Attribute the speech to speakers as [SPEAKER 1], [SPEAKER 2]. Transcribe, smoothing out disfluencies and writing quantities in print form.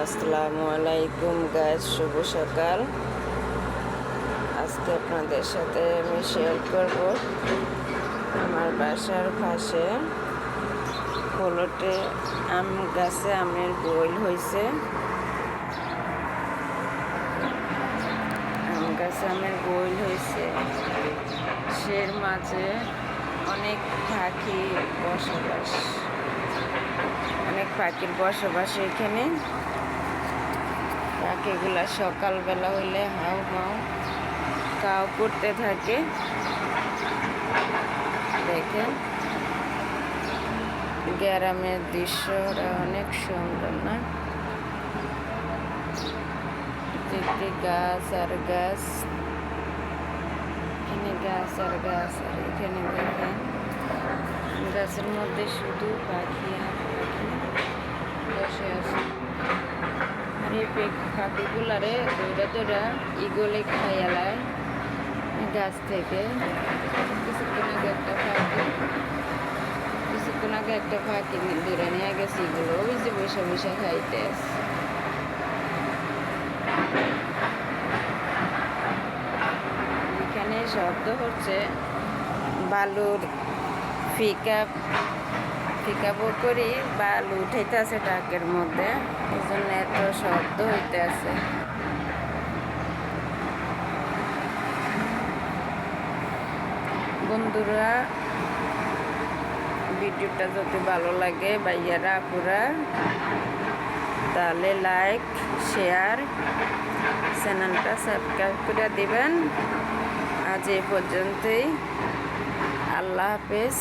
[SPEAKER 1] আসসালামু আলাইকুম গাইস, শুভ সকাল। আজকে আপনাদের সাথে আমি শেয়ার করব আমার বাসার পাশে পলটে আম গাছে আমের গোল হয়েছে। আম গাছে আমের গোল হয়েছে, সের মাঝে অনেক পাখি বসবাস, অনেক পাখির বসবাস এখানে। পাখিগুলা সকালবেলা হলে হাউ মাউ কাউ করতে থাকে। দেখেন গ্রামের দৃশ্যটা অনেক সুন্দর না? দেখতে গাছ আর গাছ, এখানে গাছ আর গাছ, আর এখানে দেখেন গাছের মধ্যে শুধু পাখি আর পাখি বসে আছে। আর এই পাখিগুলারে দৌড়া দৌড়া ইগলে খাইয়ালায় গাছ থেকে। কিছুক্ষণ আগে একটা পাখি দূরে নিয়ে গেছে, এগুলো ওই যে বসে বসে খাইতে আছে। এখানে শব্দ হচ্ছে বালুর পিকআপ করি, বালু উঠাইতে আছে ট্রাকের মধ্যে, এই জন্য এত শব্দ হইতে আছে। বন্ধুরা, ভিডিওটা যদি ভালো লাগে ভাইয়ারা আপুরা, তাহলে লাইক শেয়ার, চ্যানেলটা সাবস্ক্রাইব করে দিবেন। আজ এই পর্যন্তই, আল্লাহ হাফেজ।